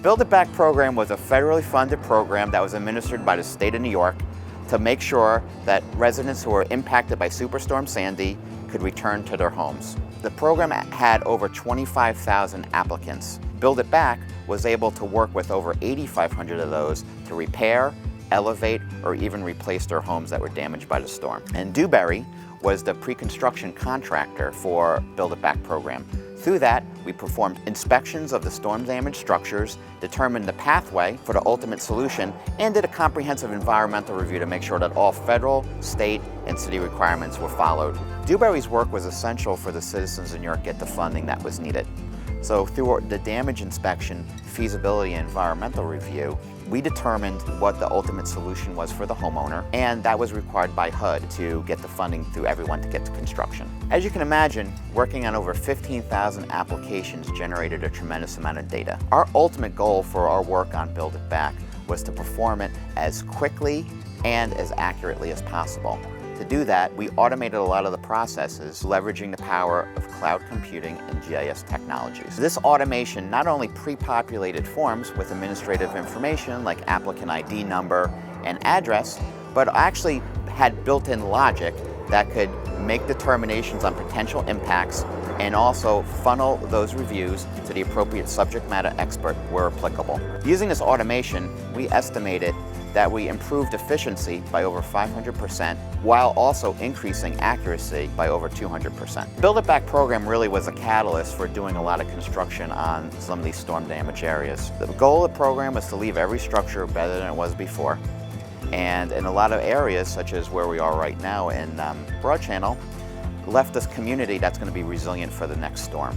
Build It Back program was a federally funded program that was administered by the state of New York to make sure that residents who were impacted by Superstorm Sandy could return to their homes. The program had over 25,000 applicants. Build It Back was able to work with over 8,500 of those to repair, elevate, or even replace their homes that were damaged by the storm. And Dewberry was the pre-construction contractor for Build It Back program. Through that, we performed inspections of the storm-damaged structures, determined the pathway for the ultimate solution, and did a comprehensive environmental review to make sure that all federal, state, and city requirements were followed. Dewberry's work was essential for the citizens in New York get the funding that was needed. So through the damage inspection, feasibility, and environmental review, we determined what the ultimate solution was for the homeowner, and that was required by HUD to get the funding through everyone to get to construction. As you can imagine, working on over 15,000 applications generated a tremendous amount of data. Our ultimate goal for our work on Build It Back was to perform it as quickly and as accurately as possible. To do that, we automated a lot of the processes, leveraging the power of cloud computing and GIS technologies. This automation not only pre-populated forms with administrative information like applicant ID number and address, but actually had built-in logic that could make determinations on potential impacts and also funnel those reviews to the appropriate subject matter expert where applicable. Using this automation, we estimated that we improved efficiency by over 500% while also increasing accuracy by over 200%. Build It Back program really was a catalyst for doing a lot of construction on some of these storm damage areas. The goal of the program was to leave every structure better than it was before. And in a lot of areas, such as where we are right now in Broad Channel, left this community that's going to be resilient for the next storm.